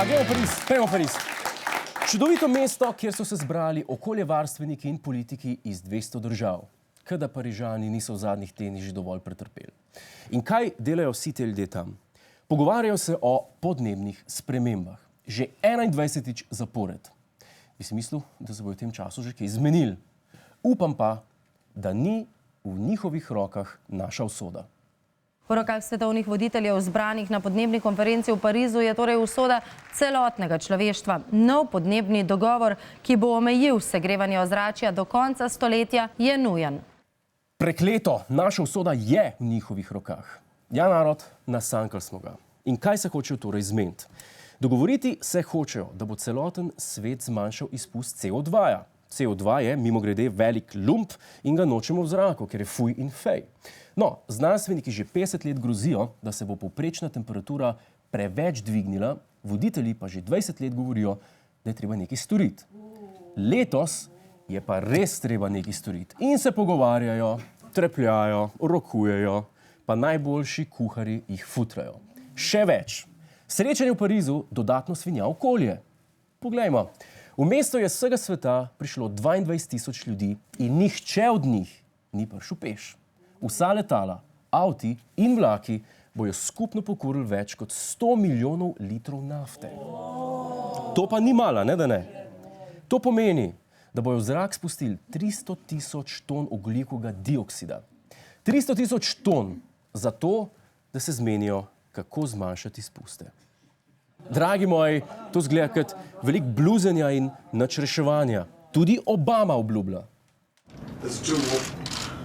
A gremo v Pariz, gremo v Pariz. Čudovito mesto, kjer so se zbrali okoljevarstveniki in politiki iz 200 držav. Kada Parižani niso v zadnjih tednih že dovolj pretrpeli. In kaj delajo vsi ti ljudje tam? Pogovarjajo se o podnebnih spremembah. Že 21. zapored. Bi si mislil, da se bo v tem času že kaj izmenili. Upam pa, da ni v njihovih rokah naša usoda. V rokah svetovnih voditeljev zbranih na podnebni konferenci v Parizu je torej usoda celotnega človeštva. Nov podnebni dogovor, ki bo omejil segrevanje ozračja do konca stoletja, je nujen. Prekleto, naša usoda je v njihovih rokah. Ja, narod, nasankali smo ga. In kaj se hočejo torej zmeniti? Dogovoriti se hočejo, da bo celoten svet zmanjšal izpust CO2-ja. CO2 je, mimogrede, velik lump in ga nočemo v zraku, ker je fuj in fej. No, znanstveniki že 50 let grozijo, da se bo povprečna temperatura preveč dvignila, voditelji pa že 20 let govorijo, da je treba nekaj storiti. Letos je pa res treba nekaj storiti. In se pogovarjajo, trepljajo, rokujejo, pa najboljši kuharji jih futrajo. Še več. Srečanje v Parizu dodatno svinja okolje. Poglejmo. V mesto je z vsega sveta prišlo 22.000 ljudi in nihče od njih ni prišel peš. Vsa letala, avti in vlaki bojo skupno pokurili več kot 100 milijonov litrov nafte. To pa ni mala, ne da ne? To pomeni, da bojo v zrak spustili 300.000 ton ogljikovega dioksida. 300.000 ton za to, da se zmenijo, kako zmanjšati izpuste. Dragi moji, to zgleda kot veliko bluzenja in načreševanja. Tudi Obama obljublja. There's the two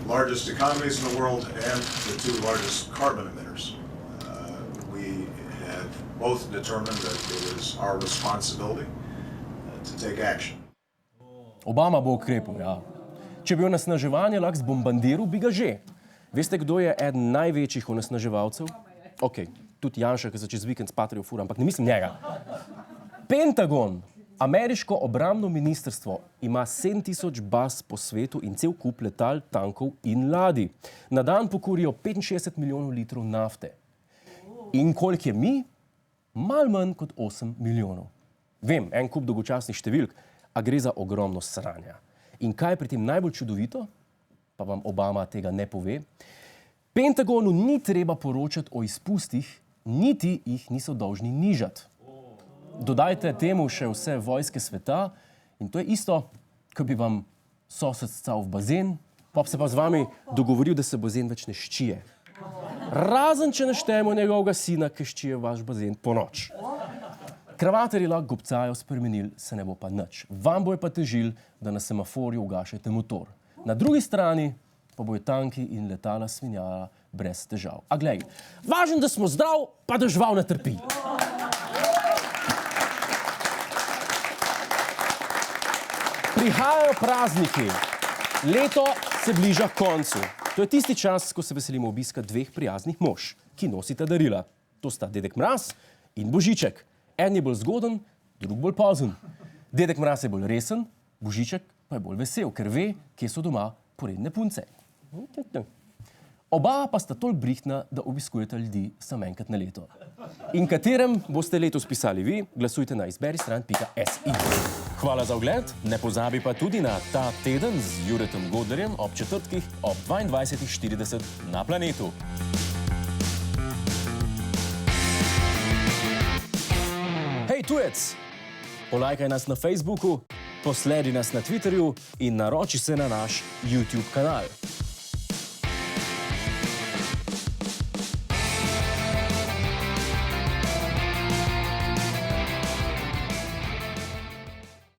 largest economies in the world and the two largest carbon emitters. We have both determined that it is our responsibility to take action. Obama bo ukrepal, ja. Če bi onesnaževanje lahko zbombardiral, bi ga že. Veste, kdo je eden največjih onesnaževalcev? Okej, tudi Janša, ki se čez vikend spatrijo fura, ampak ne mislim njega. Pentagon, ameriško obrambno ministrstvo, ima 7.000 baz po svetu in cel kup letal, tankov in ladij. Na dan pokurijo 65 milijonov litrov nafte. In koliko je mi? Malo manj kot 8 milijonov. Vem, en kup dolgočasnih številk, a gre za ogromno sranja. In kaj je pri tem najbolj čudovito? Pa vam Obama tega ne pove. Pentagonu ni treba poročati o izpustih, niti jih niso dolžni nižati. Dodajte temu še vse vojske sveta in to je isto, ko bi vam sosed scal v bazen, pa se pa z vami dogovoril, da se bazen več ne ščije. Razen, če naštejemo njegovega sina, ki ščije vaš bazen po noč. Kravatarji lahko gobcajo spremenili, se ne bo pa nič. Vam bojo pa težili, da na semaforju ugašajte motor. Na drugi strani pa bojo tanki in letala svinjala brez težav. A glej, važno, da smo zdrav, pa da žival ne trpi. Prihajajo prazniki. Leto se bliža koncu. To je tisti čas, ko se veselimo obiska dveh prijaznih mož, ki nosita darila. To sta Dedek Mraz in Božiček. En je bolj zgoden, drug bolj pozen. Dedek Mraz je bolj resen, Božiček pa je bolj vesel, ker ve, kje so doma poredne punce. Oba pa sta toliko brihtna, da obiskujeta ljudi samo enkrat na leto. In katerem boste letos pisali vi, glasujte na izberistran.si. Hvala za ogled, ne pozabi pa tudi na Ta teden z Juretom Godlerjem ob četrtkih ob 22.40 na Planetu. Hej tujec, polajkaj nas na Facebooku, posledi nas na Twitterju in naroči se na naš YouTube kanal.